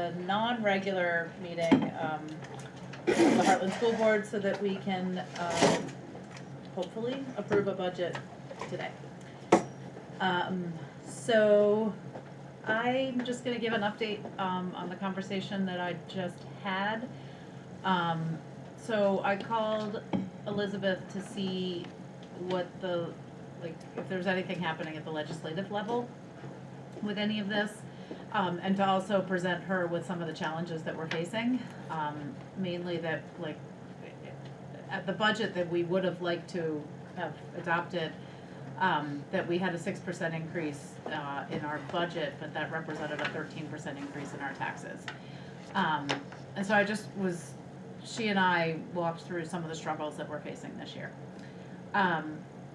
a non-regular meeting of the Hartland School Board so that we can hopefully approve a budget today. So I'm just going to give an update on the conversation that I just had. So I called Elizabeth to see what if there's anything happening at the legislative level with any of this, and to also present her with some of the challenges that we're facing, mainly that at the budget that we would have liked to have adopted, that we had a 6% increase in our budget, but that represented a 13% increase in our taxes. And so she and I walked through some of the struggles that we're facing this year.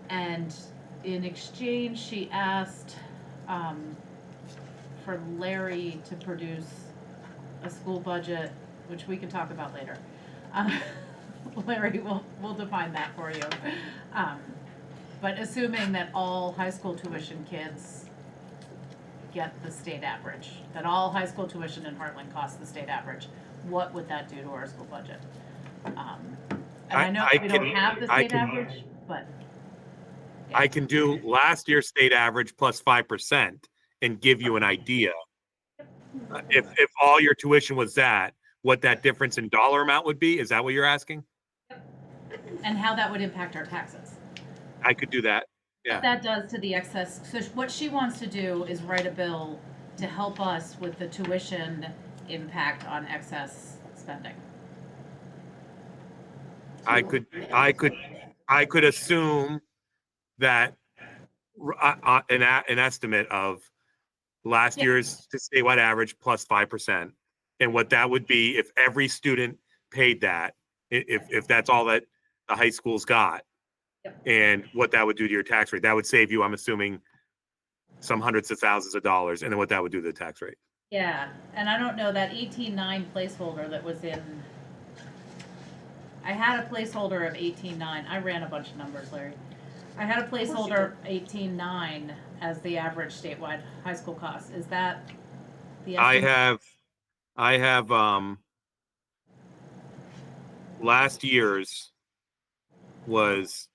And in exchange, she asked for Larry to produce a school budget, which we can talk about later. Larry will define that for you. But assuming that all high school tuition kids get the state average, that all high school tuition in Hartland costs the state average, what would that do to our school budget? And I know we don't have the state average, but. Yeah. I can do last year's state average plus 5% and give you an idea. If all your tuition was that, what that difference in dollar amount would be? Is that what you're asking? And how that would impact our taxes. I could do that. Yeah. What that does to the excess. So what she wants to do is write a bill to help us with the tuition impact on excess spending. I could assume that an estimate of last year's statewide average plus 5%, and what that would be if every student paid that, if that's all that the high school's got, and what that would do to your tax rate. That would save you, I'm assuming, some hundreds of thousands of dollars, and then what that would do to the tax rate. Yeah, and I don't know, that 18.9 placeholder that was in, I had a placeholder of 18.9. I ran a bunch of numbers, Larry. I had a placeholder 18.9 as the average statewide high school cost. Is that the estimate? I have last year's was,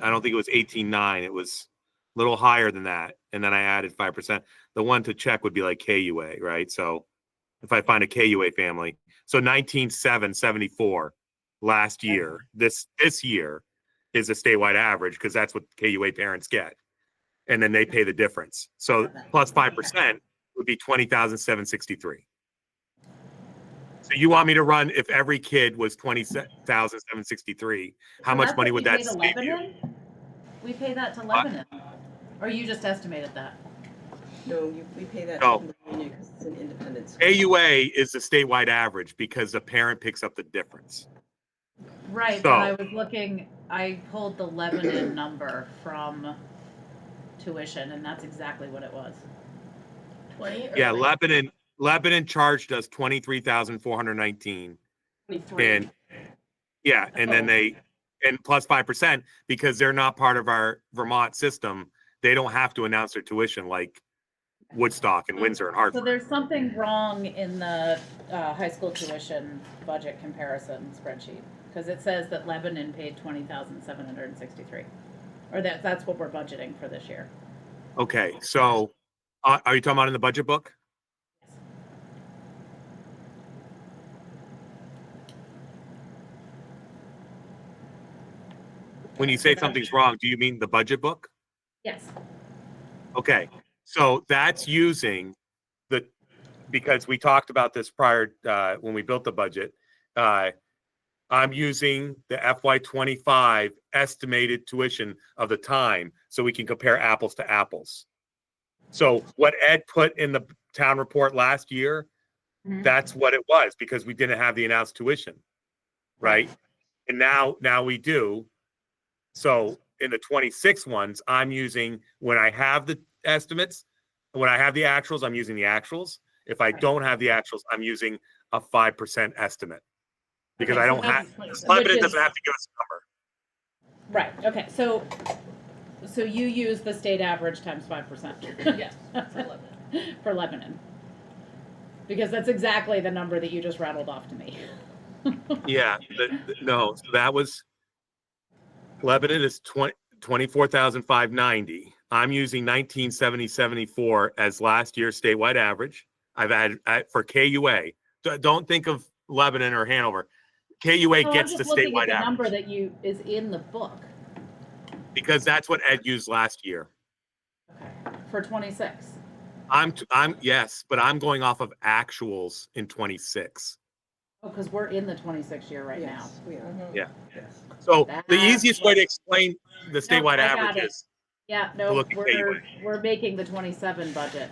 I don't think it was 18.9. It was a little higher than that. And then I added 5%. The one to check would be like KUA, right? So if I find a KUA family, so 19,774 last year, this year is a statewide average because that's what KUA parents get. And then they pay the difference. So plus 5% would be 20,763. So you want me to run, if every kid was 20,763, how much money would that save you? We pay that to Lebanon. Or you just estimated that? No, we pay that No. to Virginia because it's an independent school. AUA is the statewide average because the parent picks up the difference. Right, So, but I was looking, I pulled the Lebanon number from tuition, and that's exactly what it was. 20? yeah, Lebanon charged us 23,419. 23. And yeah, and then and plus 5% because they're not part of our Vermont system. They don't have to announce their tuition like Woodstock and Windsor and Hartford. So there's something wrong in the high school tuition budget comparison spreadsheet, because it says that Lebanon paid 20,763, or that's what we're budgeting for this year. Okay, so are you talking about in the budget book? When you say something's wrong, do you mean the budget book? Yes. Okay, so that's using because we talked about this prior when we built the budget. I'm using the FY25 estimated tuition of the time so we can compare apples to apples. So what Ed put in the town report last year, that's what it was because we didn't have the announced tuition, right? And now we do. So in the 26 ones, I'm using, when I have the estimates, when I have the actuals, I'm using the actuals. If I don't have the actuals, I'm using a 5% estimate because I don't have, Lebanon doesn't have to give us a number. Right, okay, so you use the state average times 5%. Yes, for Lebanon. For Lebanon. because that's exactly the number that you just rattled off to me. Yeah, no, so that was, Lebanon is 24,590. I'm using 1970.74 as last year's statewide average. I've had for KUA. Don't think of Lebanon or Hanover. KUA So I'm gets the just looking at statewide the number average that is in the book because that's what Ed used last year. for 26. Yes, but I'm going off of actuals in 26. Oh, because we're in the 26 year right now. Yes, we are. Yeah. Yes. So That's the easiest way to explain the statewide I got average it. is Yeah, no, look at we're making the 27 budget.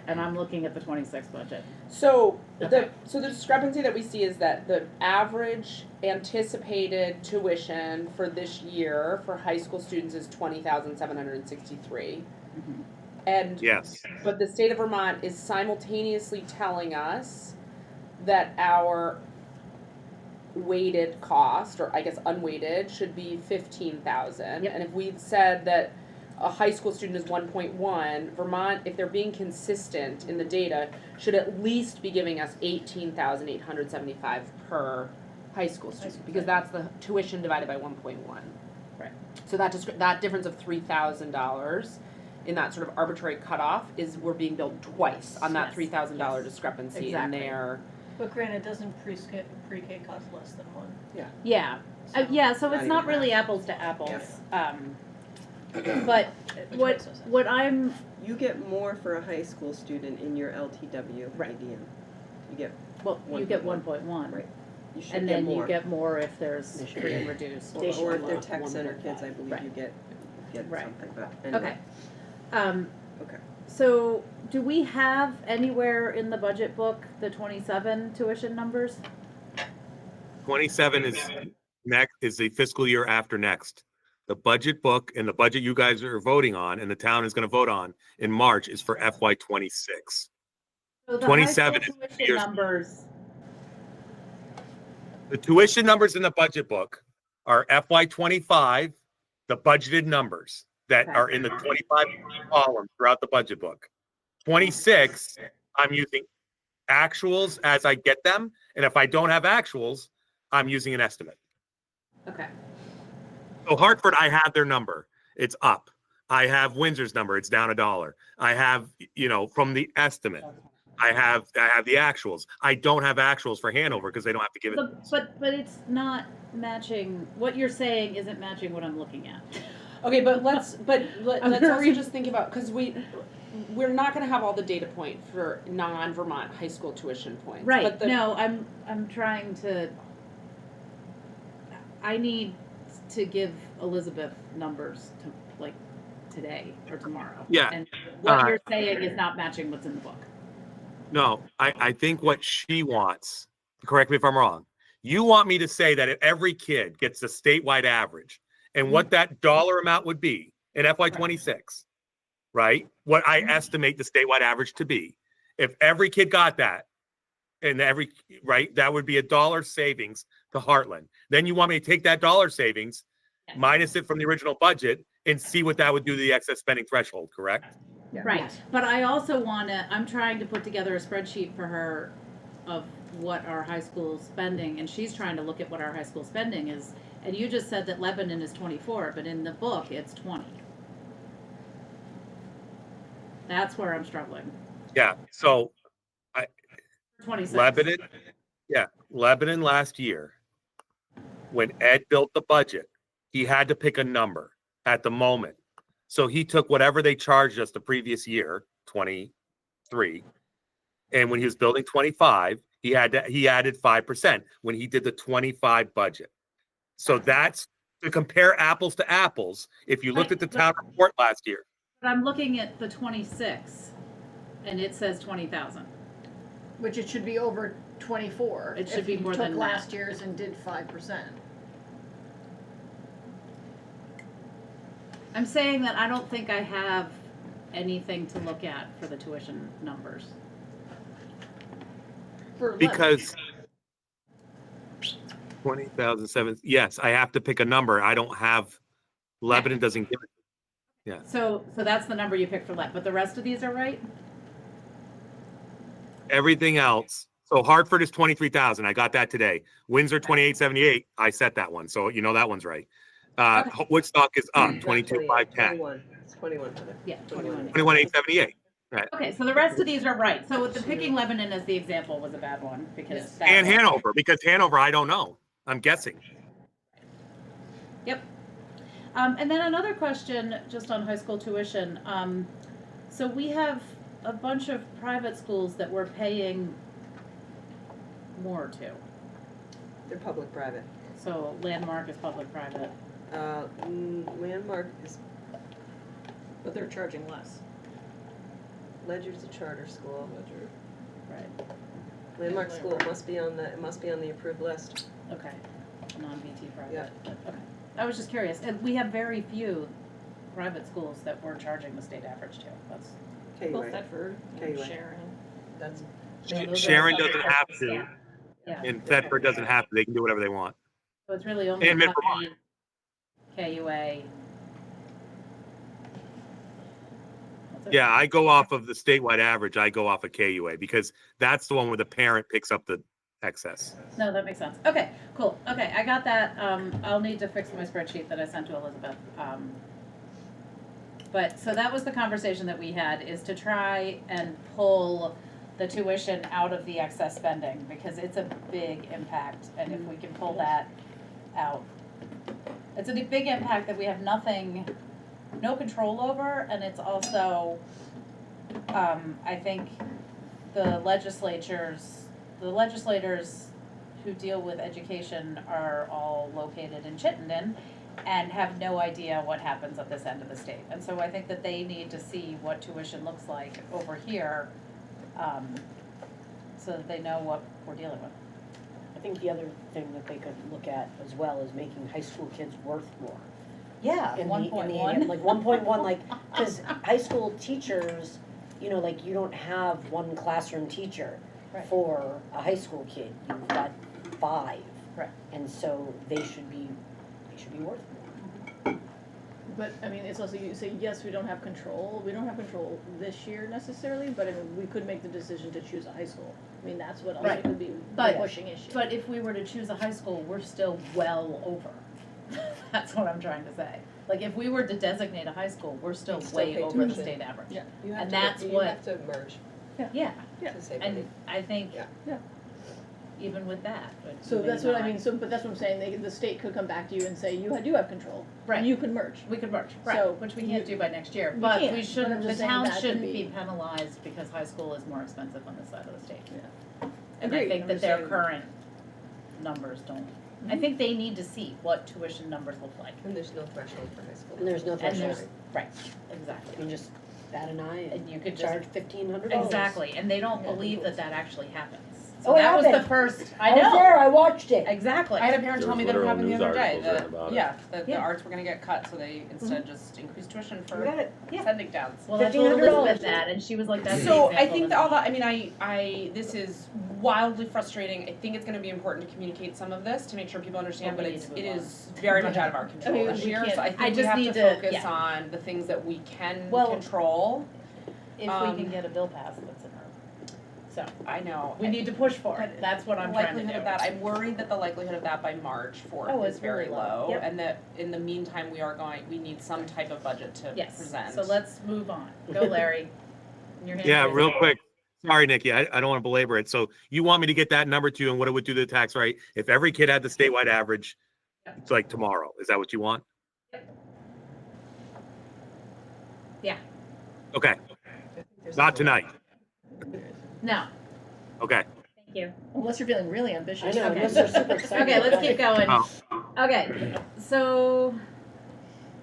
And I'm looking at the 26 budget. So Okay. the discrepancy that we see is that the average anticipated tuition for this year for high school students is 20,763. Mhm. And yes. but the state of Vermont is simultaneously telling us that our weighted cost, or I guess unweighted, should be 15,000. Yep. And if we'd said that a high school student is 1.1, Vermont, if they're being consistent in the data, should at least be giving us 18,875 per high school student, because that's the tuition divided by 1.1. Right. So that difference of $3,000 in that sort of arbitrary cutoff is we're being billed twice on that Yes. $3,000 discrepancy Exactly. in their. But granted, doesn't pre-K cost less than one? Yeah, So- yeah, so it's Not not even really half. apples to apples. Yeah. But Which what, makes no sense. what I'm, You get more for a high school student in your LTW Right. ADM. You get, well, you get 1.1. 1.1. Right. you should And get then more. you get more if there's free and reduced. Or if they're tech center kids, I believe Right. you get Right. something, but anyway. Okay. Okay. So do we have anywhere in the budget book the 27 tuition numbers? 27 is the fiscal year after next. The budget book and the budget you guys are voting on and the town is going to vote on in March is for FY26. So the 27 high school is tuition years. numbers, The tuition numbers in the budget book are FY25, the budgeted numbers that Okay. are in the 25 column throughout the budget book. 26, I'm using actuals as I get them. And if I don't have actuals, I'm using an estimate. okay, So Hartford, I have their number. It's up. I have Windsor's number. It's down $1. I have, from the estimate. I have the actuals. I don't have actuals for Hanover because they don't have to give it. but it's not matching, what you're saying isn't matching what I'm looking at. Okay, but let's I'm also gonna read- just think about, because we're not going to have all the data point for non-Vermont high school tuition points. Right, But no, I'm trying to, I need to give Elizabeth numbers to, like, today or tomorrow. Yeah. And what Uh, you're saying is not matching what's in the book. No, I think what she wants, correct me if I'm wrong, you want me to say that if every kid gets the statewide average and what that dollar amount would be in FY26, right? What I estimate the statewide average to be. If every kid got that, and right, that would be $1 savings to Hartland. Then you want me to take that dollar savings, minus it from the original budget, and see what that would do to the excess spending threshold, correct? Yeah. Right, but I also I'm trying to put together a spreadsheet for her of what our high school spending, and she's trying to look at what our high school spending is. And you just said that Lebanon is 24, but in the book, it's 20. That's where I'm struggling. Yeah, so 26. Lebanon last year, when Ed built the budget, he had to pick a number at the moment. So he took whatever they charged us the previous year, 23, and when he was building 25, he added 5% when he did the 25 budget. So that's to compare apples to apples. If you looked at the town report last year, But I'm looking at the 26, and it says 20,000. Which it should be over 24. It should be more than If you took that. last year's and did 5%. I'm saying that I don't think I have anything to look at for the tuition numbers. For Lebanon. because 20,007, yes, I have to pick a number. I don't have, Lebanon doesn't give it. So that's the number you picked for Let, but the rest of these are right? Everything else. So Hartford is 23,000. I got that today. Windsor 2878. I set that one. So you know that one's right. Woodstock is up Not 22,510. 21. It's 21. Heather. Yeah, 21. 21,878. Right. Okay, so the rest of these are right. So with the picking Lebanon as the example was a bad one because that And one- Hanover, because Hanover, I don't know. I'm guessing. Yep. And then another question just on high school tuition. So we have a bunch of private schools that we're paying more to. They're public-private. So Landmark is public-private. Landmark is, But they're charging less. Ledger's a charter school. Right. Landmark School must be on the approved list. Okay. Non-BT private. Yeah. Okay. I was just curious. And we have very few private schools that we're charging the state average to. That's Both KUA. Thetford KUA. and Sharon. That's, Yeah, those are Sharon some- doesn't have to, yeah. and Thetford doesn't have to. They can do whatever they want. So it's really only And Putney, KUA. That's it. Yeah, I go off of the statewide average. I go off of KUA because that's the one where the parent picks up the excess. No, that makes sense. Okay, cool. Okay, I got that. I'll need to fix my spreadsheet that I sent to Elizabeth. But, so that was the conversation that we had, is to try and pull the tuition out of the excess spending, because it's a big impact, and if we can pull that out. It's a big impact that we have no control over, and it's also, I think, the legislators who deal with education are all located in Chittenden and have no idea what happens at this end of the state. And so I think that they need to see what tuition looks like over here, so that they know what we're dealing with. I think the other thing that they could look at as well is making high school kids worth more. Yeah, In the- one in point the- one. Like 1.1, like, because high school teachers, you know, like you don't have one classroom teacher Right. for a high school kid. You've got 5. Right. And so they should be worth more. But, I mean, it's also, you say, yes, we don't have control. We don't have control this year necessarily, but I mean, we could make the decision to choose a high school. I mean, that's what also Right. could be But- a pushing issue. But if we were to choose a high school, we're still well over. That's what I'm trying to say. Like, if we were to designate a high school, we're still You'd still way pay over the tuition. state average. Yeah. you have And to, that's you what- have to merge Yeah, to save money. and I think, Yeah. even with that. but So you may that's what I not- mean, but that's what I'm saying, the state could come back to you and say, you do have control. Right. And you can merge. We could merge, So, right, which we can't you- do by next year, we but can't, we but shouldn't, I'm the just saying town that could shouldn't be- be penalized because high school is more expensive on this side of the state. Yeah. And I Agreed, think I'm that just their saying- current numbers don't, I Mhm. think they need to see what tuition numbers look like. And there's no threshold for high school. And there's no And threshold. there's, right, exactly. You can just bat an eye And and you could just, charge $1,500. exactly, and they don't Yeah, believe because- that actually happens. Oh, So it that was the happened. first, I I was there, know, I watched it. exactly. I had a parent tell me that it There was happened the literal other day, news that, articles written yeah, that the Yeah. arts were gonna get cut, so they instead just increased tuition You for got it. Yeah. sending downs. Well, I told $1,500. Elizabeth that, and she was like, that's the So I example think of- that all that, I mean, this is wildly frustrating. I think it's gonna be important to communicate some of this to make sure people understand, But but we it need to move is very much out of our control mean, this we year, can't- so I I think we just have need to to- focus yeah. on the things that we can Well, control. If we can get a bill passed, that's in her. So, I know. we need to push for it, But that's what I'm trying to do. Likelihood of that, I'm worried that the likelihood of that by March Oh, 4th it's is very really low. low, Yep. and that in the meantime, we need some type of budget to Yes, present. so let's move on. Go, Larry. Your hand's Yeah, raised. real quick. Sorry, Nikki, I don't want to belabor it. So you want me to get that number to you and what it would do to the tax rate if every kid had the statewide average? It's like tomorrow. Is that what you want? Yeah. Okay, There's not no- tonight. No, Okay. thank you. Unless you're feeling really I ambitious. know, Okay. unless they're super excited. Okay, let's keep going. Oh. Okay, so,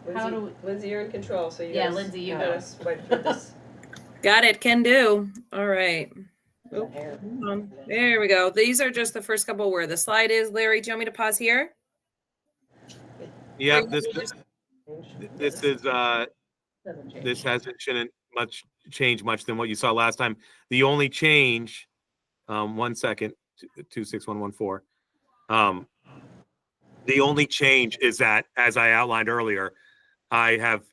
How Lindsay, do we- Lindsay, you're in control, so you Yeah, guys, Lindsay, you you go. gotta swipe through this. Got it, can do. All right. That hair. There we go. These are just the first couple where the slide is. Larry, do you want me to pause here? Yeah, Or this you just- is doesn't change. this shouldn't change much than what you saw last time. The only change, 1 second, 26114. The only change is that, as I outlined earlier, I have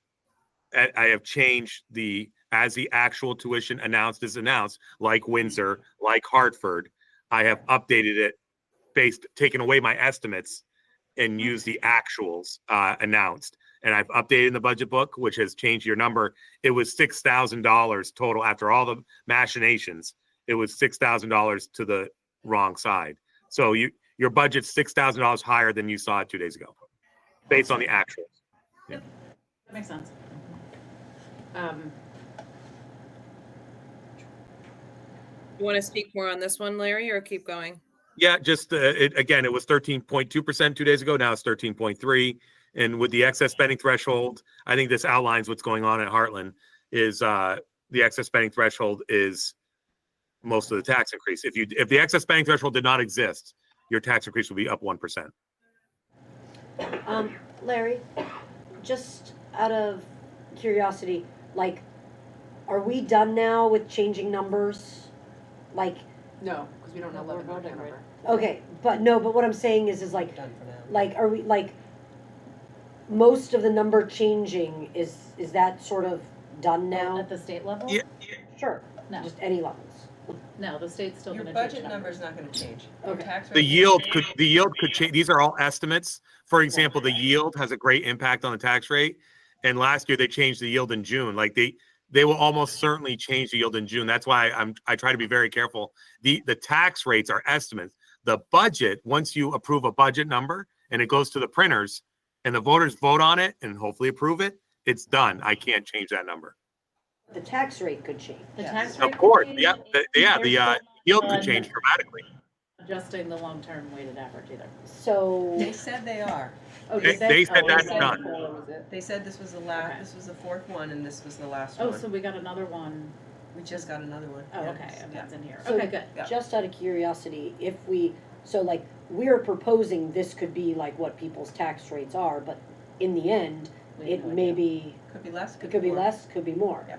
changed the as the actual tuition announced is announced, like Windsor, like Hartford, I have updated it taken away my estimates and used the actuals announced. And I've updated in the budget book, which has changed your number. It was $6,000 total after all the machinations. It was $6,000 to the wrong side. So your budget's $6,000 higher than you saw it 2 days ago, based on the actuals. That makes sense. You want to speak more on this one, Larry, or keep going? Yeah, just again, it was 13.2% 2 days ago. Now it's 13.3. And with the excess spending threshold, I think this outlines what's going on at Hartland. Is the excess spending threshold is most of the tax increase. If the excess spending threshold did not exist, your tax increase would be up 1%. Larry, just out of curiosity, like, are we done now with changing numbers? Like, No, because we don't know No, we're what the voting, number. okay, but what I'm saying is like, Done for now. like, are we, like, most of the number changing, is that sort of done now? At the state level? Yeah. Sure, No, just any levels. no, the state's still Your gonna change budget number's not gonna change. Your Okay. tax The rate yield won't could change. These are all estimates. For example, the yield has a great impact on the tax rate. And last year they changed the yield in June. Like they will almost certainly change the yield in June. That's why I try to be very careful. The tax rates are estimates. The budget, once you approve a budget number and it goes to the printers and the voters vote on it and hopefully approve it, it's done. I can't change that number. The tax rate could change. The Yes. tax Of rate. course, could yeah, change. the yield could change dramatically. Adjusting the long-term weighted average either. So, They said they are. Oh, They did they? they said Oh, that's they said- done. Was it? They said this was Okay. this was the fourth one and this was the last Oh, one. so we got another one. We just got another one. Oh, Yeah. okay, and that's in here. So- Okay, good. Yeah. just out of curiosity, like, we're proposing this could be like what people's tax rates are, but in the end, We it have no may idea. be, Could be less, it could be more. less, could be more. Yeah.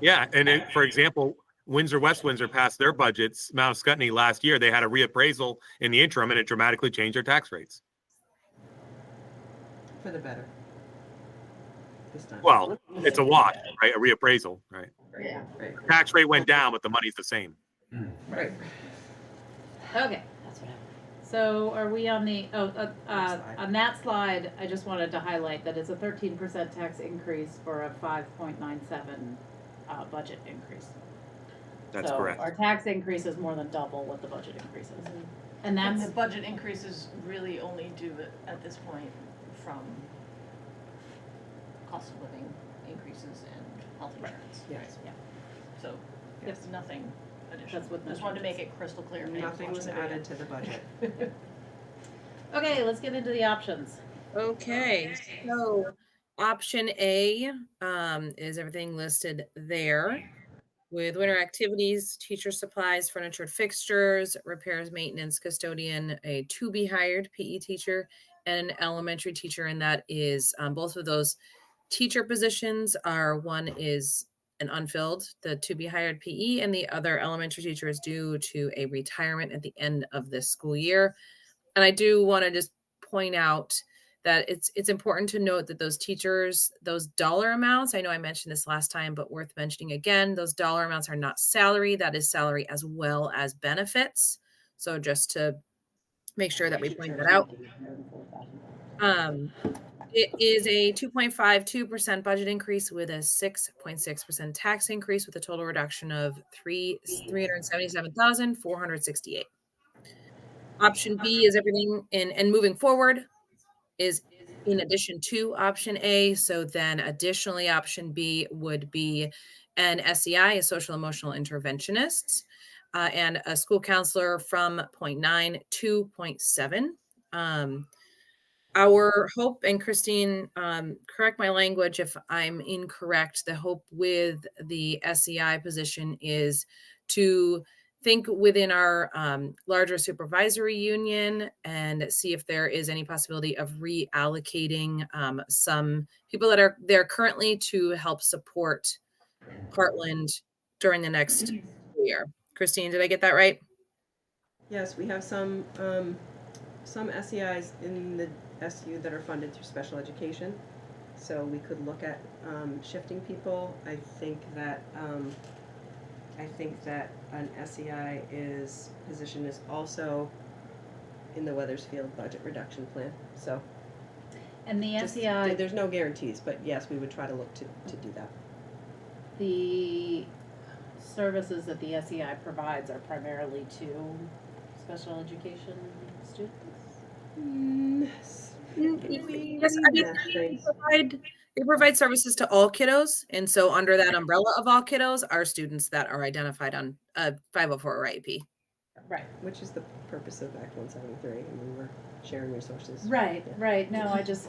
Yeah, and for example, West Windsor passed their budgets. Mount Scottney last year, they had a reappraisal in the interim, and it dramatically changed their tax rates. For the better. This time. Well, it's a wash, right? A reappraisal, right? Right, Yeah. right, Tax rate went down, but the money's the same. right. Okay, That's what happened. so are we on the, slide. on that slide, I just wanted to highlight that it's a 13% tax increase for a 5.97 budget increase. That's So correct. our tax increase is more than double what the budget increase is. And And that's, the budget increases really only due at this point from cost of living increases and health insurance. Yes. yeah, So there's nothing additional. That's what Just wanted to make it crystal clear. for anyone Nothing was watching the video. added to the budget. okay, let's get into the options. Okay, so option A is everything listed there with winter activities, teacher supplies, furniture and fixtures, repairs, maintenance, custodian, a to be hired PE teacher, and an elementary teacher. And that is both of those teacher positions are one is an unfilled, the to be hired PE, and the other elementary teacher is due to a retirement at the end of this school year. And I do want to just point out that it's important to note that those teachers, those dollar amounts, I know I mentioned this last time, but worth mentioning again, those dollar amounts are not salary. That is salary as well as benefits. So just to make sure that we point that out. It is a 2.52% budget increase with a 6.6% tax increase with a total reduction of $377,468. Option B is everything and moving forward is in addition to option A. So then additionally, option B would be an SEI, a social emotional interventionist, and a school counselor from 0.9 to 0.7. Our hope, and Christine, correct my language if I'm incorrect, the hope with the SEI position is to think within our larger supervisory union and see if there is any possibility of reallocating some people that are there currently to help support Hartland during the next year. Christine, did I get that right? Yes, we have some SEIs in the SU that are funded through special education. So we could look at shifting people. I think that an SEI position is also in the Weathersfield budget reduction plan. So And the just- SEI, there's no guarantees, but yes, we would try to look to do that. the services that the SEI provides are primarily to special education students? Yes. Yes, I mean, Yeah, thanks. they provide services to all kiddos, and so under that umbrella of all kiddos are students that are identified on 504 or IEP. Right. Which is the purpose of Act 173. I mean, we're sharing resources. Right, Yeah. right, no, I just,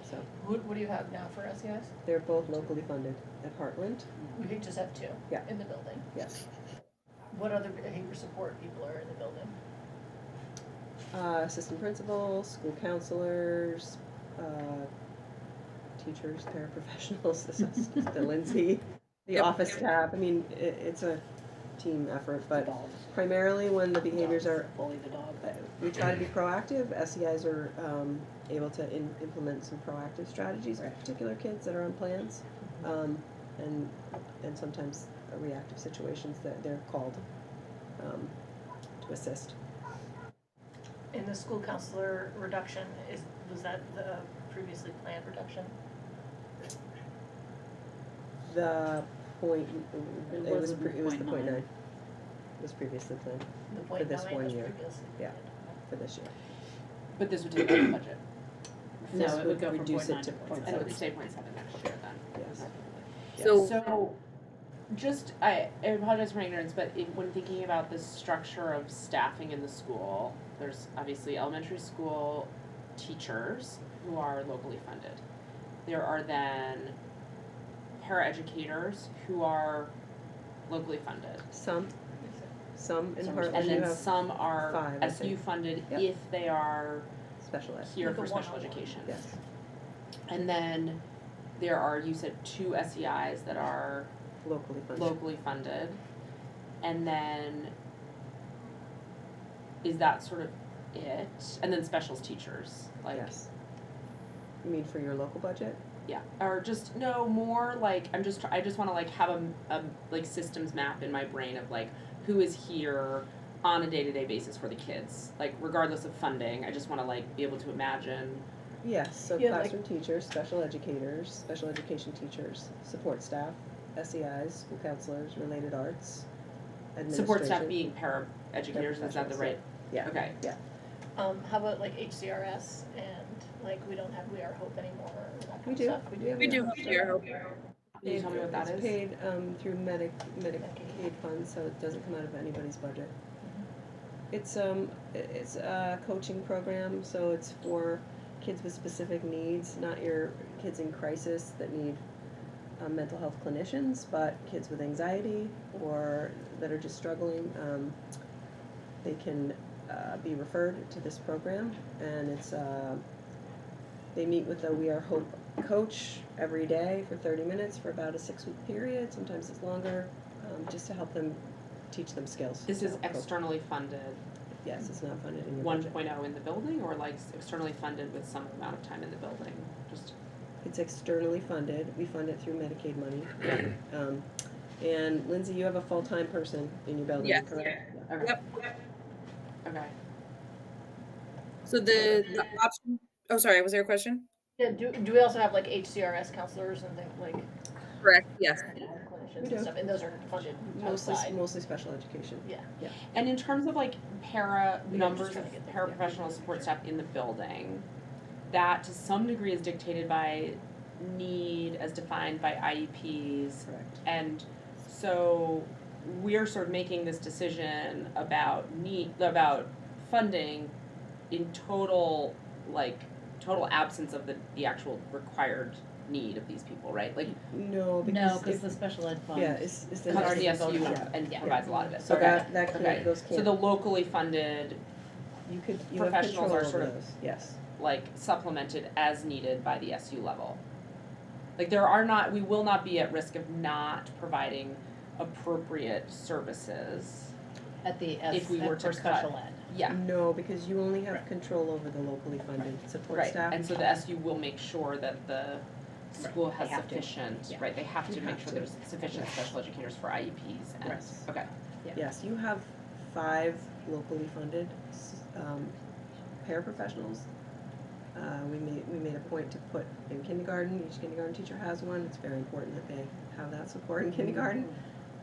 So What do you have now for SEIs? they're both locally funded at Hartland. We could just have two Yeah. in the building. Yes. What other behavior support people are in the building? Assistant principals, school counselors, teachers, paraprofessionals, the Lindsay, the Yep. office staff. I mean, it's a team effort, but primarily when the behaviors are, Bully the dog. we try to be proactive. SEIs are able to implement some proactive strategies for particular kids that are on plans, and sometimes reactive situations that they're called to assist. In the school counselor reduction, was that the previously planned reduction? The point, It it was wasn't the 0.9. 0.9. It was previously planned The point this nine one was year. previously Yeah. planned. for this year. But this would take out the budget, no, This it would go from reduce 0.9 it to to 0.7. and it would stay 0.7 next year then. Yes. So- So, just, I apologize for my ignorance, but when thinking about the structure of staffing in the school, there's obviously elementary school teachers who are locally funded. There are then paraeducators who are locally funded. Some in Some Hartland, And you then have some are five, I SU think. funded Yep. if they are special ed. here Like for a special one-on-one. education. Yes, And then there are, you said, 2 SEIs that are locally funded. locally funded. And then is that sort of it? And then specials teachers, like, Yes. You mean for your local budget? yeah, or just, no, more like, I just wanna like have a like systems map in my brain of like, who is here on a day-to-day basis for the kids, like regardless of funding, I just wanna like be able to imagine. Yes, so Yeah, like- classroom teachers, special educators, special education teachers, support staff, SEIs, school counselors, related arts, Support staff administration. being para-educators, is that the Paraprofessionals, right? Yeah. Okay, How about like HCRS and like we don't have We Are Hope anymore or that kind We of do. stuff? We do. can you tell me what that It's is? paid through Medicaid funds, so it doesn't come out of anybody's budget. It's a coaching program, so it's for kids with specific needs, not your kids in crisis that need mental health clinicians, but kids with anxiety or that are just struggling. They can be referred to this program, and it's they meet with a We Are Hope coach every day for 30 minutes for about a 6-week period. Sometimes it's longer, just to help them teach them skills. This to is help cope. externally funded, Yes, it's not funded in your 1.0 budget. in the building, or like externally funded with some amount of time in the building, just, It's externally funded. We fund it through Medicaid money. And Lindsay, you have a full-time person in your building, Yes. correct? okay. Yep. Okay, So the option, oh, sorry, was there a question? Yeah, do we also have like HCRS counselors and things like Correct, yes. clinicians We do. and stuff, and those are funded Mostly, outside? mostly special education. Yeah. and in terms of like numbers trying of to get there. paraprofessional support staff in the building, that to some degree is dictated by need as defined by IEPs. Correct. And so we're sort of making this decision about about funding in total absence of the actual required need of these people, right? Like, No, No, because because if, the special ed fund. yeah, it's the comes next- the SU yeah. and Yeah. provides a lot of it. So Okay. that Okay. can't, those So can't, the locally funded, you have professionals control are over sort of- those, yes. like supplemented as needed by the SU level. Like we will not be at risk of not providing appropriate services. at the If we were to for special cut. ed. Yeah, No, because you only have Right. control over the locally funded support right, staff. and so the SU will make sure that the school has They have to. sufficient, Yeah. right, they have to You make have sure to. there's sufficient special educators for IEPs and, Right. okay, Yes, you have 5 locally funded paraprofessionals. We made a point to put in kindergarten, each kindergarten teacher has one, it's very important that they have that support in kindergarten.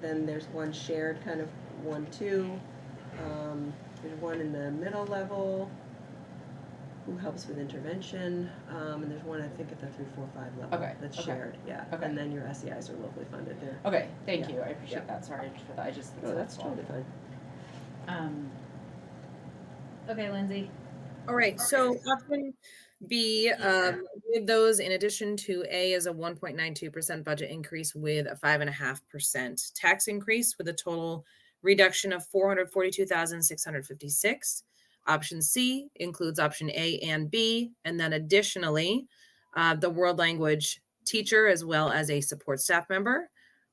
Then there's one shared kind of 1-2, there's one in the middle level who helps with intervention, and there's one I think at the 3, 4, 5 level Okay, that's okay, shared, yeah. okay. And then your SEIs are locally funded, they're, okay, thank Yeah. you, I appreciate Yeah. that, sorry for that, I just, oh, that's helpful. totally fine. Okay, Lindsay. All right, so option B, with those, in addition to A, is a 1.92% budget increase with a 5.5% tax increase with a total reduction of 442,656. Option C includes option A and B, and then additionally, the world language teacher as well as a support staff member,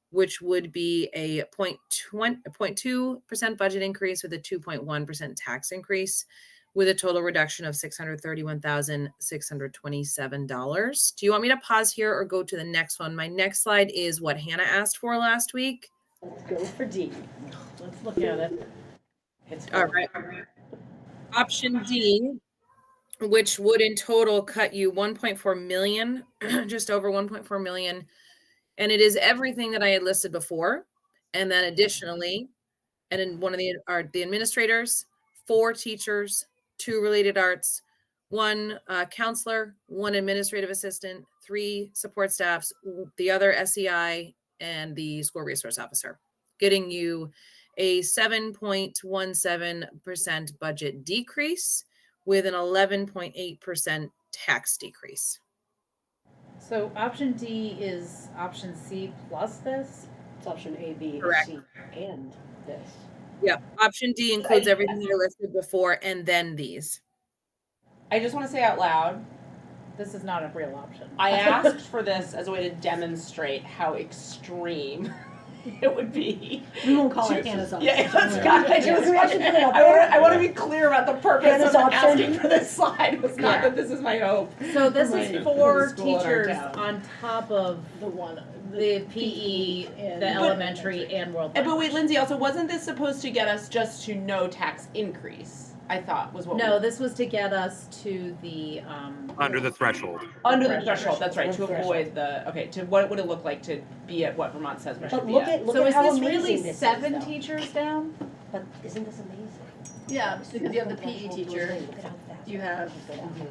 which would be a 0.2% budget increase with a 2.1% tax increase, with a total reduction of $631,627. Do you want me to pause here or go to the next one? My next slide is what Hannah asked for last week. Let's go for D. Let's look at it. It's All right. Option D, which would in total cut you 1.4 million, just over 1.4 million. And it is everything that I had listed before. And then additionally, and in one of the administrators, 4 teachers, 2 related arts, 1 counselor, 1 administrative assistant, 3 support staffs, the other SEI, and the school resource officer, getting you a 7.17% budget decrease with an 11.8% tax decrease. So option D is option C plus this? It's option A, B, Correct. C, and this. Yep. Option D includes everything I listed before and then these. I just wanna say out loud, This is not a real option. I asked for this as a way to demonstrate how extreme it would be. We won't call it Hannah's option. Yeah, that's Don't got worry. it. We actually put it up there. I wanna be clear about the purpose Hannah's of option. asking for this slide, was not Yeah. that this is my hope. So this Right. is For 4 the school in our teachers town. on top of The one, the PE, and the elementary, and world But wait, language. Lindsay, also, wasn't this supposed to get us just to no tax increase? I thought was what No, we, this was to get us to the, Under the threshold. under the threshold. threshold, that's right, to Threshold. avoid the, okay, to what would it look like to be at what Vermont says we should But be look at? at, look so at is how this amazing really this 7 is, though. teachers down? But isn't this amazing? yeah, because you have the PE Threshold goes teacher, in. Look at how fast you the have threshold goes down.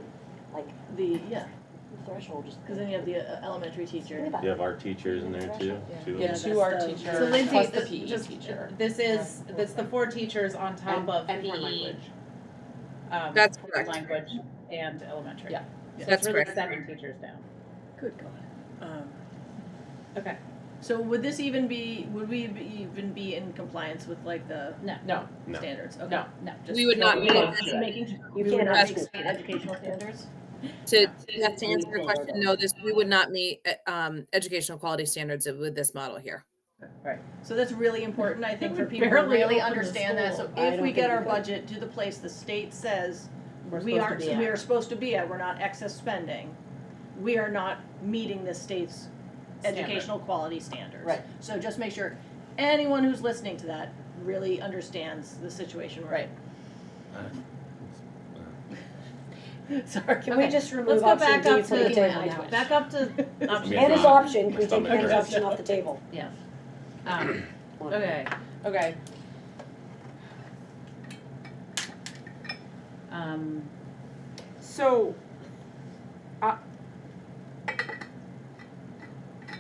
Like, the, yeah, the threshold just. because then you have the elementary Think teacher. about You have it. art teachers in there too. Two of Yeah, them. that's 2 art the- teachers, So Lindsay, plus the this- PE just, teacher. this is the 4 teachers on top And- of and PE. foreign language. That's foreign correct. Language and elementary. Yeah. So That's it's really correct. 7 teachers down. Good God. Okay. So would this even be, would we even be in compliance with like the No, No, No. standards? Okay. no. no, just. We would not meet No. it. Just making, You we would can't not ask exceed educational standards? To answer your question, no, we would not meet educational quality standards with this model here. Right, so that's really important, I think, for would people to barely really open the understand that, so school. I if don't we think get we our could. budget to the place the state says We're we supposed to aren't, be at. we are supposed to be at, we're not excess spending, we are not meeting the state's Standard. educational quality standards. Right. So just make sure anyone who's listening to that really understands the situation we're in. Sorry, Can we Okay, just Let's remove go option back D up from the to, table now? back up to option mean, Hannah's it's not- option, can we take not Hannah's option off the table? Yeah. Okay. Okay, so,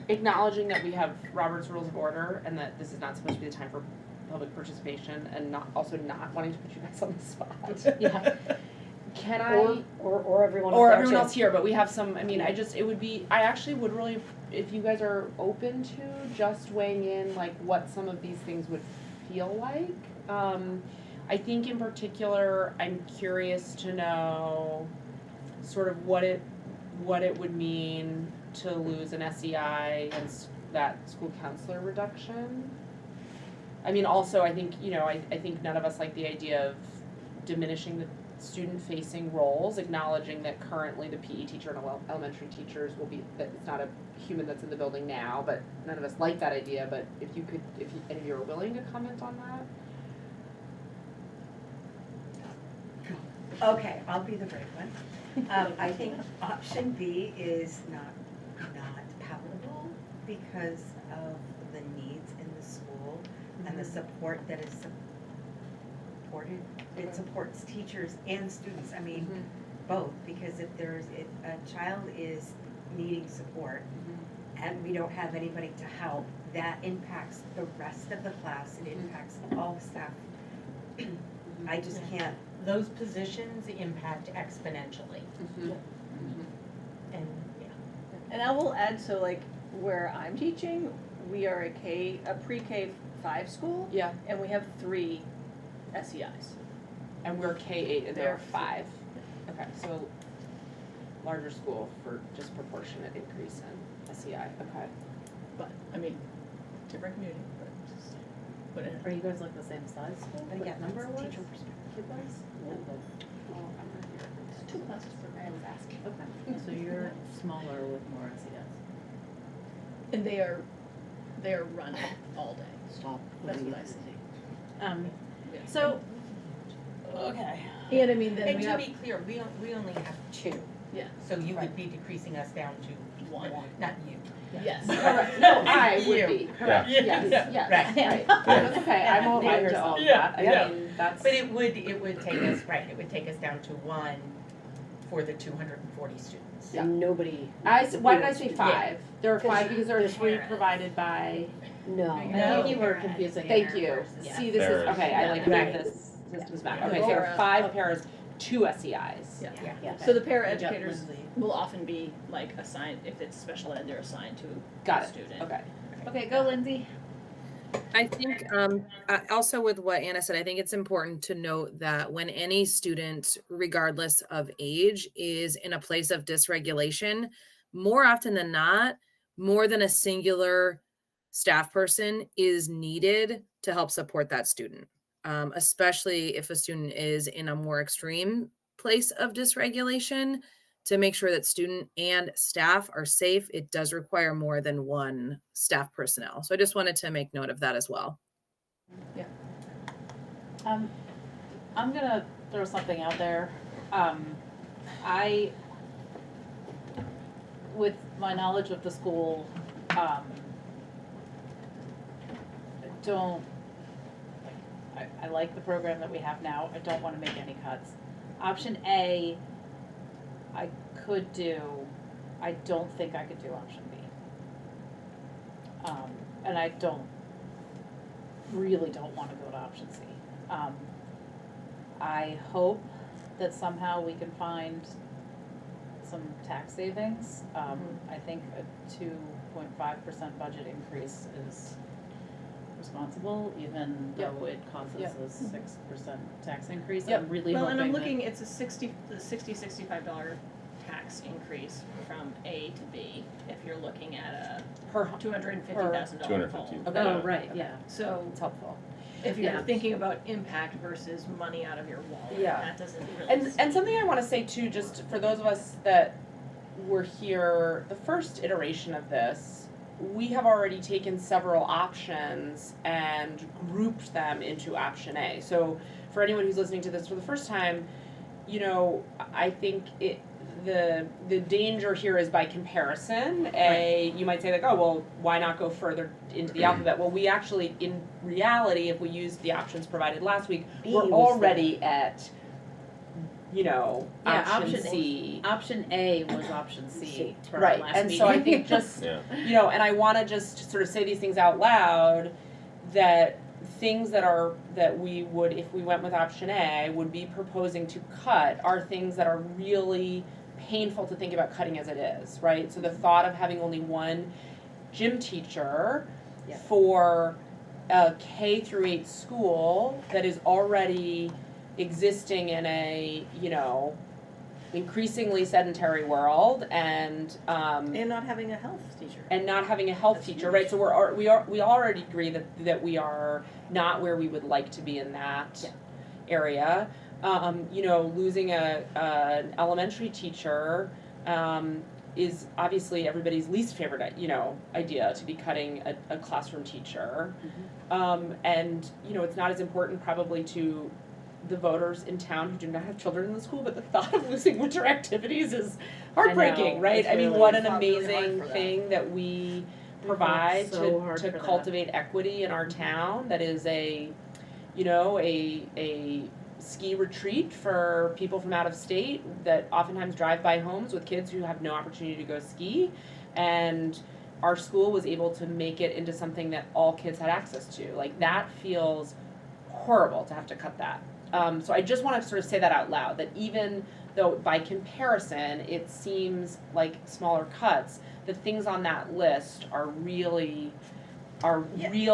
acknowledging that we have Robert's Rules of Order and that this is not supposed to be the time for public participation and not wanting to put you guys on the spot. Yeah. Can Or everyone. or up there, everyone too. else here, but we have some, I mean, I actually would really, if you guys are open to just weighing in, like, what some of these things would feel like. I think in particular, I'm curious to know sort of what it would mean to lose an SEI and that school counselor reduction. I mean, also, I think, I think none of us like the idea of diminishing the student-facing roles, acknowledging that currently the PE teacher and elementary teachers will be, that it's not a human that's in the building now, but none of us like that idea, but if any of you are willing to comment on that? Okay, I'll be the brave one. I think option B is not palatable because of the needs in the school and the support that is supported. It supports teachers and students, I mean, both, because if a child is needing support and we don't have anybody to help, that impacts the rest of the class, it impacts all the staff. I just can't. Those positions impact exponentially. And, yeah. And I will add, so like where I'm teaching, we are a pre-K 5 school, Yeah, and we have 3 SEIs. and we're K-8 and they're They're 5. Okay, so larger school for disproportionate increase in SEI, okay. But, I mean, different community, but just put it. Are you guys like the same size school? But again, Number that's wise? teacher perspective. Kid wise? It's 2 classes per grade. Okay, so you're smaller with more SES. And they are run all day. Stop. That's what I see. Yeah. So, okay. And I mean, then And we to have, be clear, we only have 2. yeah, So you would be decreasing us down to 1, not you. yes. Correct, no, I would You. be, correct, Yeah. yes, yes, Right. right. That's okay, I'm open to all of that, I mean, that's. But it would take us, right, it would take us down to 1 for the 240 students. Yeah. And nobody, Why did I say 5? Yeah. There are 5 Because because there are there's 3 parents. provided by, no. I No. think you were confusing. thank you, Yeah. see, this is, Parents. okay, I like Right. made this systems back, Yeah. okay, so there are Para- 5 paras, 2 SEIs. Yeah. Yeah. So the Good paraeducators job, Lindsay. will often be like assigned, if it's special ed, they're assigned to Got a it, student. okay. Okay, go Lindsay. I think also with what Anna said, I think it's important to note that when any student, regardless of age, is in a place of dysregulation, more often than not, more than a singular staff person is needed to help support that student, especially if a student is in a more extreme place of dysregulation. To make sure that student and staff are safe, it does require more than one staff personnel. So I just wanted to make note of that as well. I'm gonna throw something out there. I, with my knowledge of the school, I like the program that we have now. I don't wanna make any cuts. Option A, I could do. I don't think I could do option B. And I really don't wanna go to option C. I hope that somehow we can find some tax savings. I think a 2.5% budget increase is responsible, even Yep. though it causes Yep. a 6% tax increase. Yep. I'm really Well, hoping and I'm that- looking, it's a $65 tax increase from A to B, if you're looking at a Per, $250,000 goal. 250. okay. Oh, right, yeah. So It's helpful. if you're Yeah. thinking about impact versus money out of your wallet, Yeah. that doesn't really. And something I wanna say too, just for those of us that were here, the first iteration of this, we have already taken several options and grouped them into option A. So for anyone who's listening to this for the first time, I think the danger here is by comparison. You might say like, oh, well, why not go further into the alphabet? Well, we actually, in reality, if we use the options provided last week, B we're was already at, Yeah, option option C. Option A was option C for our Right, last and meeting. so I think just, Yeah. and I wanna just sort of say these things out loud, that things that we would, if we went with option A, would be proposing to cut are things that are really painful to think about cutting as it is, right? So the thought of having only one gym teacher Yeah. for a K through 8 school that is already existing in a, increasingly sedentary world and not having a health teacher. and not having a health That's teacher, huge. right? So we already agree that we are not where we would like to be in that area. You know, losing an elementary teacher is obviously everybody's least favorite, idea, to be cutting a classroom teacher. And, you know, it's not as important probably to the voters in town who do not have children in the school, but the thought of losing winter activities is heartbreaking, right? it's I mean, really- what an fought really hard amazing for that. thing that we fought provide so hard to for that. cultivate equity in our town. That is a ski retreat for people from out of state that oftentimes drive by homes with kids who have no opportunity to go ski. And our school was able to make it into something that all kids had access to. Like, that feels horrible to have to cut that. So I just want to sort of say that out loud, that even though by comparison it seems like smaller cuts, the things on that list are real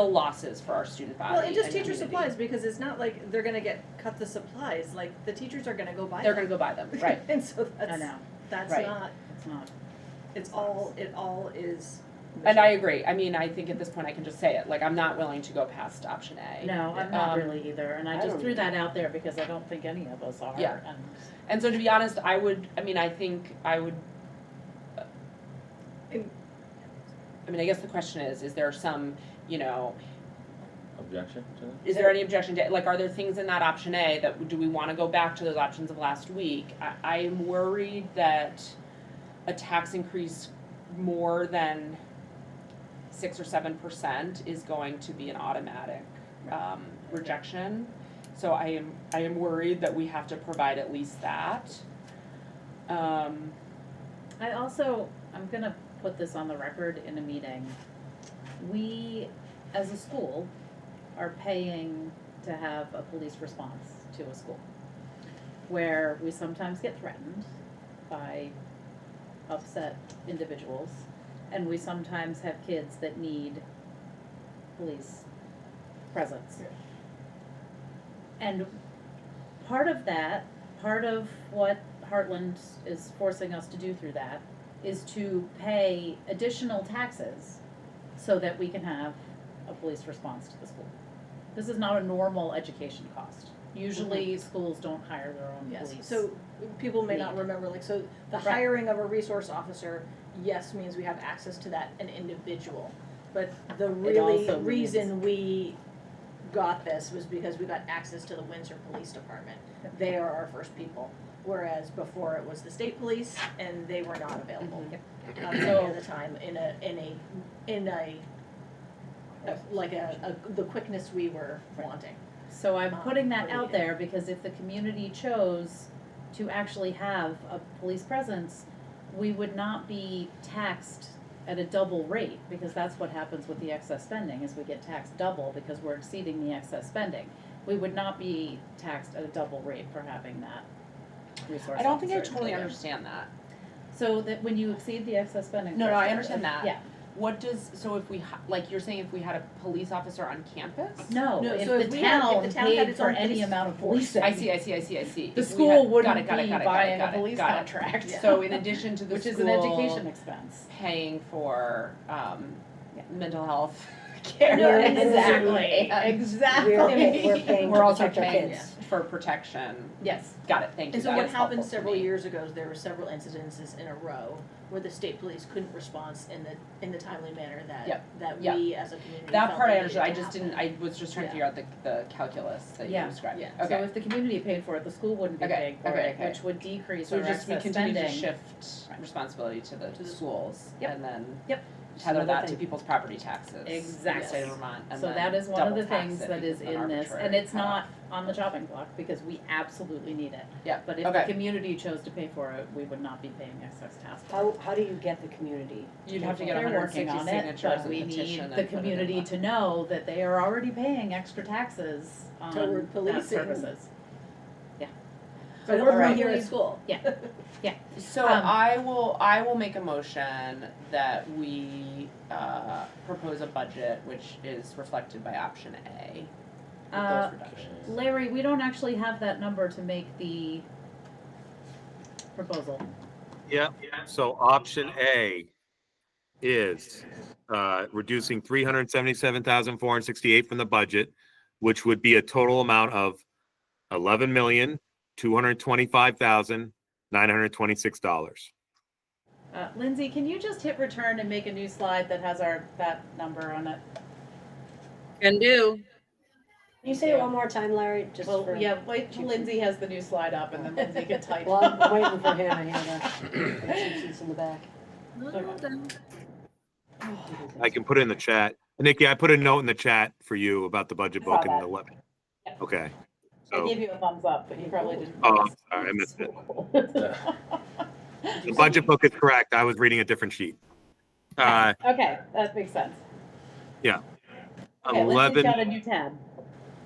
losses for our student body. Well, and just and teacher community. supplies, because it's not like they're gonna cut the supplies, like, the teachers are gonna go buy them. They're gonna go buy them, right? And so I know, that's Right. not, it's not. it all is. And I agree. I mean, I think at this point I can just say it. Like, I'm not willing to go past option A. No, I'm not really either, and I just don't threw that out there because I don't think any of us are. Yeah. And And so, to be honest, I guess the question is there some, Objection to that? is there any objection to, like, are there things in that option A that, do we wanna go back to those options of last week? I am worried that a tax increase more than 6 or 7% is going to be an automatic, rejection. So I am worried that we have to provide at least that. I'm gonna put this on the record in a meeting. We, as a school, are paying to have a police response to a school, where we sometimes get threatened by upset individuals, and we sometimes have kids that need police presence. And part of what Hartland is forcing us to do through that is to pay additional taxes so that we can have a police response to the school. This is not a normal education cost. Usually schools don't hire their own Yes, police. so people may not need. remember, like, so the Right. hiring of a resource officer, yes, means we have access to an individual. But the really also reason we got this was because we got access to the Windsor Police Department. They are our first people, whereas before it was the state police and they were not available. Any of the time the quickness we were wanting. So I'm putting that Or out needed. there because if the community chose to actually have a police presence, we would not be taxed at a double rate, because that's what happens with the excess spending, is we get taxed double because we're exceeding the excess spending. We would not be taxed at a double rate for having that resource I don't think I officer. totally understand that. So that when you exceed the excess spending. No, I threshold, understand that. Yeah, So if we, like, you're saying if we had a police officer on campus? no, No, if so the if we had- town if the town had paid its for own any police amount of force. policing. I see. The If we had- school got wouldn't it, be got it, buying got a it, police got it. contract. Yeah. So in addition to the Which is school an education expense. paying for, Yeah. mental health care. Yeah, Exactly, and exactly. We're paying We're to also protect our paying kids. for protection. Yes. Got it, thank you. And so That what is helpful happened to several me. years ago is there were several incidences in a row where the state police couldn't respond in the timely manner Yep. that Yep. we as a community That felt part I needed understood, I to just happen. didn't, I was just trying to Yeah. figure out the calculus that you Yeah. described. Yeah. Okay. So if the community paid for it, the school wouldn't be Okay, paying for okay, it, okay. which would decrease So our we excess continue to spending. shift responsibility to the schools Yep. and then Yep. tether Another that to thing. people's property taxes. In the Exactly. state of Vermont, and So then that is one of double the tax things it that is because of in an this, and arbitrary it's not cutoff. on the chopping block, because we absolutely need it. Yeah, But if okay. the community chose to pay for it, we would not be paying excess tax. How do you get the community? You'd have to get They're 160 working on it, signatures but and we petition need and the put it in community law. to know that they are already paying extra taxes on Toward that policing. services. So So we're we're right here really- at school. So Um, I will make a motion that we propose a budget which is reflected by option A with Uh, those reductions. Larry, we don't actually have that number to make proposal. Yeah. So option A is reducing 377,468 from the budget, which would be a total amount of $11,225,926. Lindsay, can you just hit return and make a new slide that has that number on it? Can do. Can you say it one more time, Larry, just Well, for? yeah, wait till Lindsay has the new slide up and then Lindsay can type. Well, I'm waiting for him, I hear the seats in the back. I can put it in the chat. Nikki, I put a note in the chat for you about the budget book and Saw the that. 11. Yeah. Okay. I So, gave you a thumbs up, but you probably didn't. oh, I'm sorry, I missed it. The budget book is correct. I was reading a different sheet. Okay, that makes sense. Yeah. Okay, Lindsay's 11. got a new tab.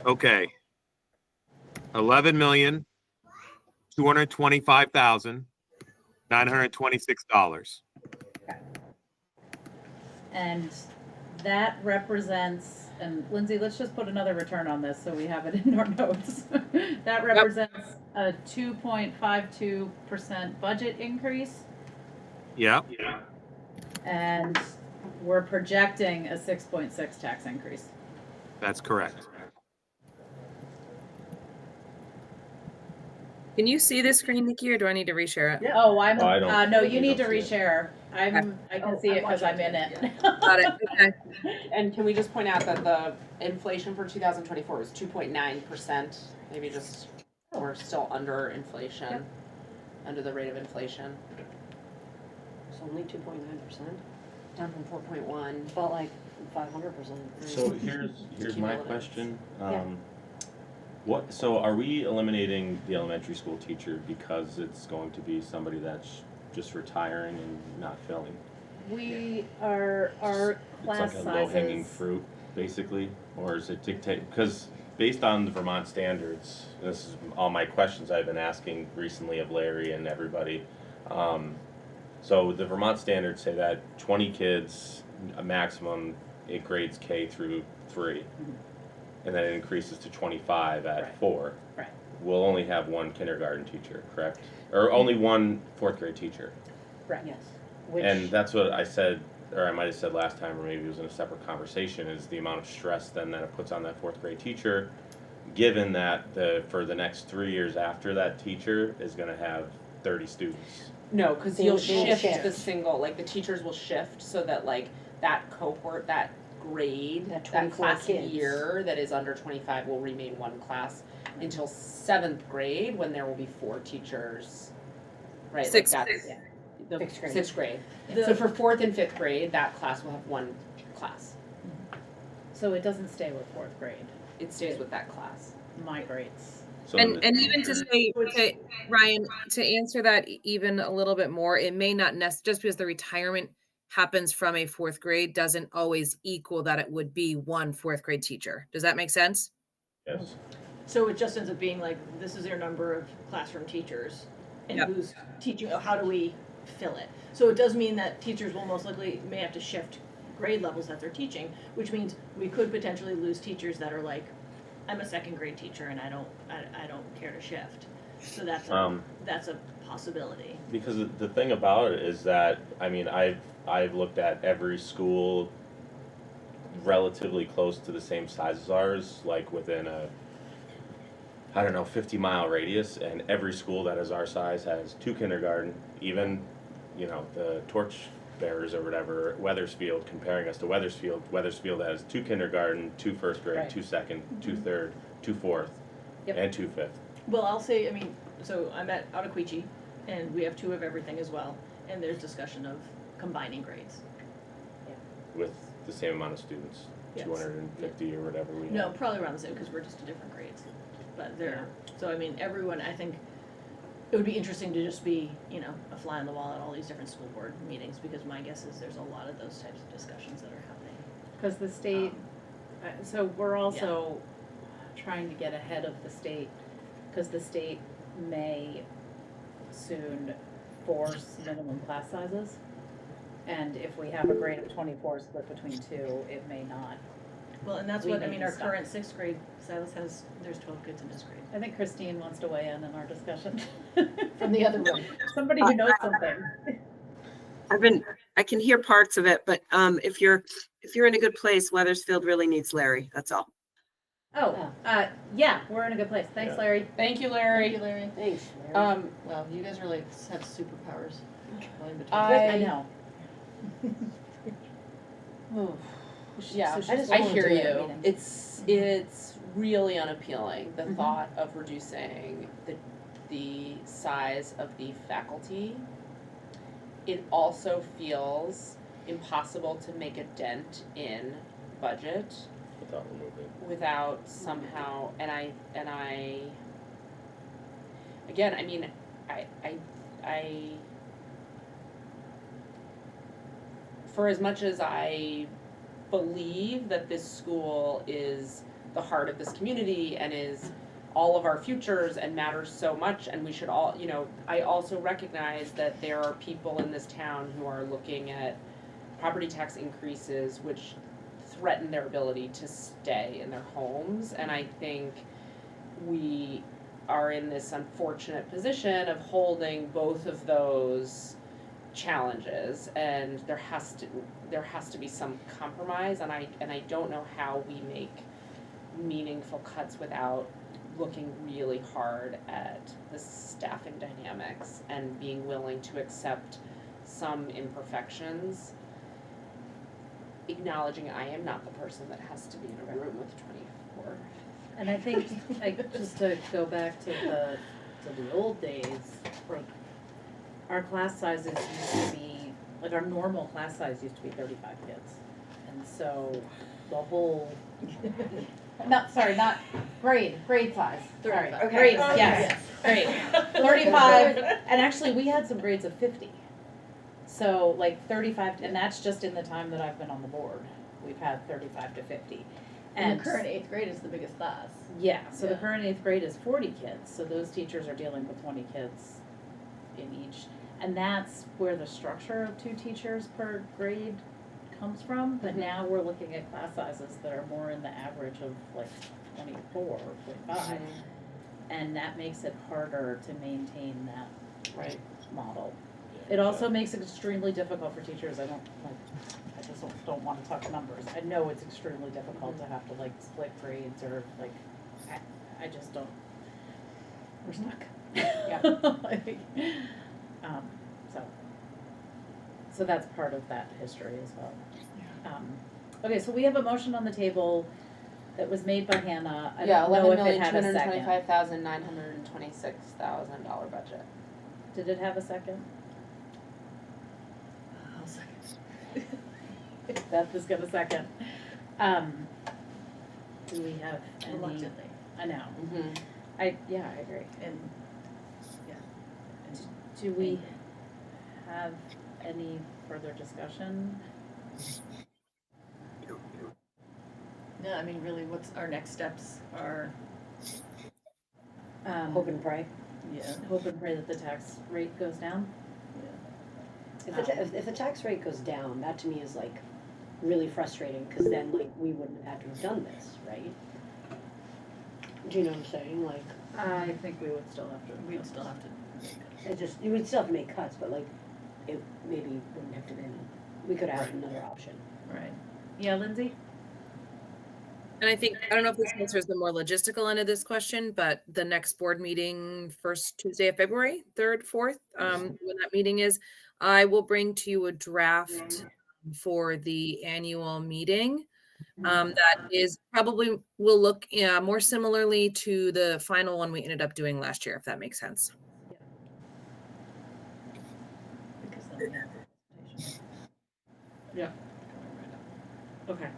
Okay. $11,225,926. And that represents, and Lindsay, let's just put another return on this so we have it in our notes. That represents a 2.52% budget increase, Yeah. and we're projecting a 6.6 tax increase. That's correct. Can you see this screen, Nikki, or do I need to reshare it? Oh, I'm, Oh, I don't- no, you I need to don't see it. reshare. I can see it because I'm in it. Got it. Okay. And can we just point out that the inflation for 2024 was 2.9%? Maybe just, we're still under inflation, under the rate of inflation, It's only 2.9%. down from 4.1. Felt like 500%. So here's my Cumulative. question. Yeah. So are we eliminating the elementary school teacher because it's going to be somebody that's just retiring and not filling? We are, our class It's like a low-hanging sizes, fruit, basically, or is it dictate, because based on the Vermont standards, this is all my questions I've been asking recently of Larry and everybody. So the Vermont standards say that 20 kids, a maximum, it grades K through 3. And then it increases to 25 at Right. 4. Right. We'll only have one kindergarten teacher, correct? Or only one fourth grade teacher. right, Yes. Which, And that's what I said, or I might have said last time, or maybe it was in a separate conversation, is the amount of stress then that it puts on that fourth grade teacher, given that for the next 3 years after that teacher is gonna have 30 students. No, because They you'll will shift shift. the single, like the teachers will shift so that like that cohort, that grade, That that 24 class kids. year that is under 25 will remain one class until 7th grade when there will be 4 teachers. Right, like Sixth that's grade. the Sixth grade. 6th grade. The- So for 4th and 5th grade, that class will have one class. so it doesn't stay with fourth grade, It stays with that class. migrates. So And even to say, Ryan, to answer that even a little bit more, it may not just because the retirement happens from a fourth grade doesn't always equal that it would be one fourth grade teacher. Does that make sense? Yes. So it just ends up being like, this is their number of classroom teachers, and Yep. who's teaching, how do we fill it? So it does mean that teachers will most likely may have to shift grade levels that they're teaching, which means we could potentially lose teachers that are like, I'm a second grade teacher and I don't care to shift. So that's a possibility. Because the thing about it is that, I mean, I've looked at every school relatively close to the same size as ours, like within a, I don't know, 50-mile radius, and every school that is our size has 2 kindergarten, even, you know, the torch bearers or whatever, Weathersfield, comparing us to Weathersfield has 2 kindergarten, 2 first grade, Right. 2 second, 2 third, 2 fourth, Yep. and 2 fifth. Well, I'll say, I mean, so I'm at Ottaquechee, and we have 2 of everything as well, and there's discussion of combining grades. With the same amount of students, Yes. 250 or whatever we have. No, probably around the same, because we're just in different grades. But they're, so I mean, everyone, I think, it would be interesting to just be, you know, a fly on the wall at all these different school board meetings, because my guess is there's a lot of those types of discussions that are happening. Because the state, so we're also trying to get ahead of the state, because the state may soon force minimum class sizes. And if we have a grade of 24 split between 2, it may not Well, and that's We what, I need mean, to our stop. current sixth grade, Silas has, there's 12 kids in his grade. I think Christine wants to weigh in our discussion from the other room. Somebody who knows something. I can hear parts of it, but if you're in a good place, Weathersfield really needs Larry. That's all. Oh, yeah, we're in a good place. Thanks, Yeah. Larry. Thank you, Larry. Larry. Thanks, Larry. Wow, you guys really have superpowers. Going between. I know. Yeah, So she's I going hear to that you. meeting. It's really unappealing, the Mhm. thought of reducing the size of the faculty. It also feels impossible to make a dent in budget Without removing. without somehow, and I again, I mean, I for as much as I believe that this school is the heart of this community and is all of our futures and matters so much, and we should all, you know, I also recognize that there are people in this town who are looking at property tax increases which threaten their ability to stay in their homes, and I think we are in this unfortunate position of holding both of those challenges, and there has to be some compromise, and I don't know how we make meaningful cuts without looking really hard at the staffing dynamics and being willing to accept some imperfections, acknowledging I am not the person that has to be in a room with 24. And I think, like, just to go back to the old days, like, our class sizes used to be, like, our normal class size used to be 35 kids. And so the whole, not grade size, sorry, 35. grades, Okay. yes, grade, 35, and actually, we had some grades of 50. So, like, 35, and that's just in the time that I've been on the board, we've had 35 to 50. And the current eighth grade is the biggest class. Yeah, so the Yeah. current eighth grade is 40 kids, so those teachers are dealing with 20 kids in each. And that's where the structure of 2 teachers per grade comes from, but now we're looking at class sizes that are more in the average of like 24 or 45. And that makes it harder to maintain that Right. model. It also makes it extremely difficult for teachers, I just don't wanna talk numbers. I know it's extremely difficult to have to like split grades or like, I just don't, we're stuck. Like, so that's part of that history as well. Okay, so we have a motion on the table that was made by Hannah. I Yeah, don't know if it had a second. $11,225,926 budget. Did it have a second? I'll second. Beth is gonna second. Do we have any? Reluctantly. I know. Mm-hmm. I agree. And, yeah. Do we have any further discussion? No, I mean, really, what's our next steps are, Hope and pray. yeah, Hope and pray that the tax rate goes down. If the tax rate goes down, that to me is like really frustrating, because then like we wouldn't have had to have done this, right? Do you know what I'm saying? Like, I think we would still have to. we'd still have to. you would still have to make cuts, but like, it maybe wouldn't have to been, we could have had another option. Right. Yeah, Lindsay? And I think, I don't know if this answers the more logistical end of this question, but the next board meeting, first Tuesday of February, 3rd, 4th, when that meeting is, I will bring to you a draft for the annual meeting. That is probably will look more similarly to the final one we ended up doing last year, if that makes sense. Because then we have the presentation. Yeah. Okay.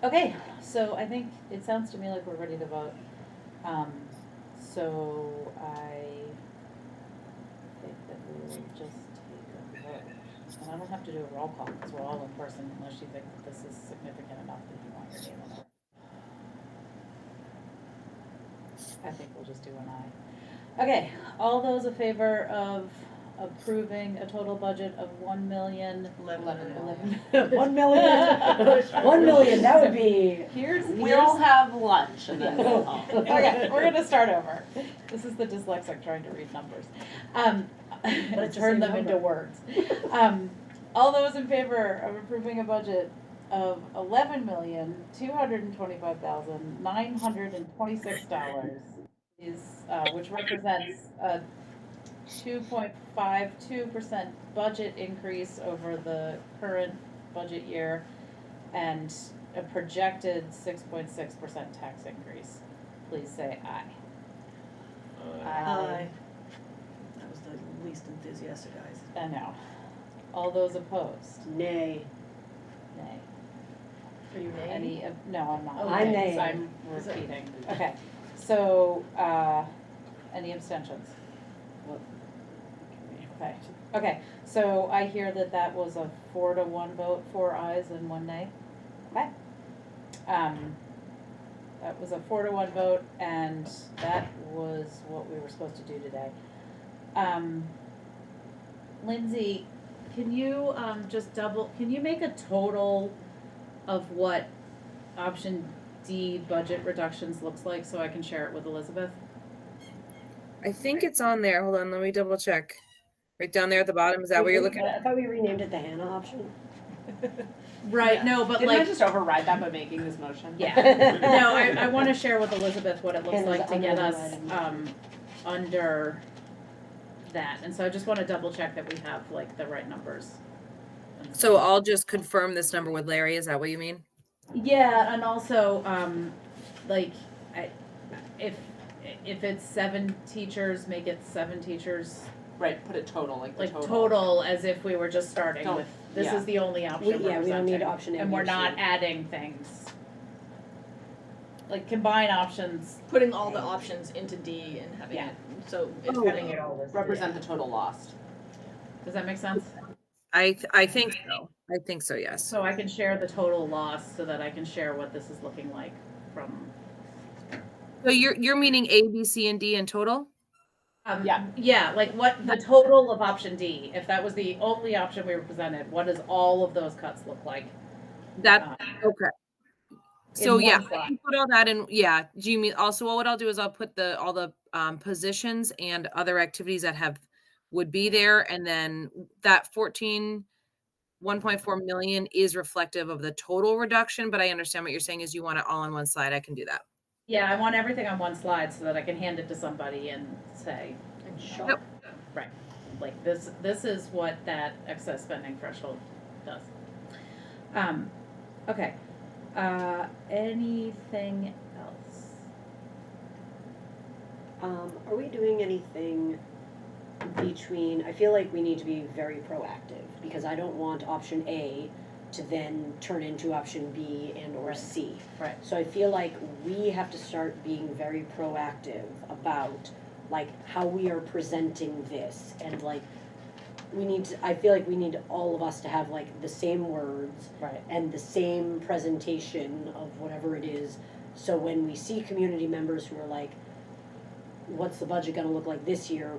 Okay, so I think it sounds to me like we're ready to vote. So I think that we will just take a vote. And I don't have to do a roll call because we're all in person unless you think that this is significant enough that you want your name on it. I think we'll just do an aye. Okay, all those in favor of approving a total budget of 1,000,000. 1 million, 1 million, that would be. We'll have lunch and then go home. Okay, we're gonna start over. This is the dyslexic trying to read numbers. it's the Turn same them into number. words. All those in favor of approving a budget of $11,225,926 is, which represents a 2.52% budget increase over the current budget year and a projected 6.6% tax increase. Please say aye. Aye. That was the least enthusiastic eyes. I know. All those opposed? Nay. Nay. Are you nay? Any, no, I'm not. Oh, I'm Okay, nay. so I'm repeating. Okay, so, any abstentions? Okay, okay, so I hear that that was a 4-1 vote, 4 ayes and 1 nay. Okay. That was a 4-1 vote, and that was what we were supposed to do today. Lindsay, can you, can you make a total of what option D budget reductions looks like so I can share it with Elizabeth? I think it's on there. Hold on, let me double check. Right down there at the bottom, is that what you're looking at? I thought we renamed it the Hannah option. Right, no, but Didn't I like, just override that by making this motion? yeah, no, I wanna share with Elizabeth what it looks Hannah's like to get us, underwriting. under that, and so I just wanna double check that we have like the right numbers. So I'll just confirm this number with Larry, is that what you mean? Yeah, and also, like, if it's 7 teachers, make it 7 teachers, Right, put it total, like the like total, as if we were just starting Don't- with, this yeah. is the only option we're Yeah, we don't need presenting. option A, And B, we're or not C. adding things. Like combine options, Putting all the options into D and having Yeah. it, so it's Putting it all as. Represent the total lost. does that make sense? I think so. I think so, yes. So I can share the total loss so that I can share what this is looking like from. So you're meaning A, B, C, and D in total? Yeah. Yeah, like what the total of option D, if that was the only option we were presented, what does all of those cuts look like? That, okay. So in yeah, one slot? I can put all that in, yeah. Do you mean, also what I'll do is I'll put all the positions and other activities that would be there, and then that 1.4 million is reflective of the total reduction, but I understand what you're saying is you want it all on one slide. I can do that. Yeah, I want everything on one slide so that I can hand it to somebody and say, Yep. right, like this is what that excess spending threshold does. Okay, anything else? Are we doing anything between, I feel like we need to be very proactive, because I don't want option A to then turn into option B and or C. Right. So I feel like we have to start being very proactive about like how we are presenting this, and like I feel like we need all of us to have like the same words Right. and the same presentation of whatever it is. So when we see community members who are like, what's the budget gonna look like this year,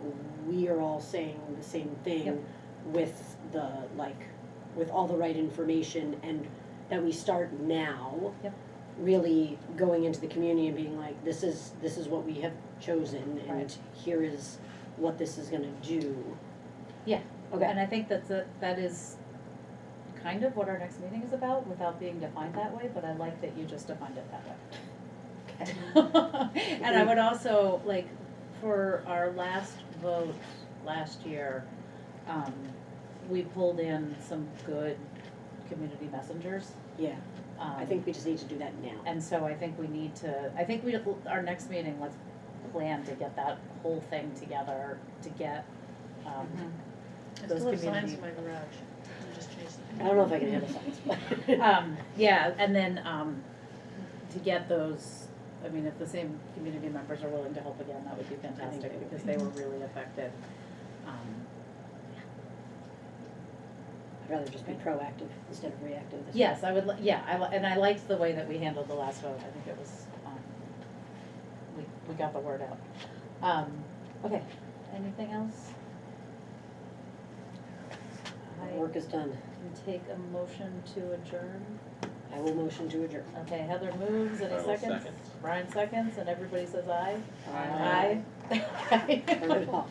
we are all saying the same thing. Yep. With the with all the right information, and that we start now. Yep. Really going into the community and being like, this is what we have chosen, and Right. here is what this is gonna do. Yeah. Okay. And I think that is kind of what our next meeting is about, without being defined that way, but I like that you just defined it that way. And I would also, like, for our last vote last year, we pulled in some good community messengers. Yeah, I think we just need to do that now. And so I think we need to, our next meeting, let's plan to get that whole thing together, to get, I those still have signs community. in my garage. I just changed I don't know if I can handle signs, but. Yeah, and then, to get those, I mean, if the same community members are willing to help again, that would be fantastic, would because they were really affected. I'd rather just be proactive instead of reactive. this Yes, I would, and I liked the way that we handled the last vote, I think it was, we got the word out. Okay, anything else? Work is done. and take a motion to adjourn. I will motion to adjourn. Okay, Heather moves, any I will seconds? second. Brian seconds, and everybody says aye? Aye. Aye. Turn it off.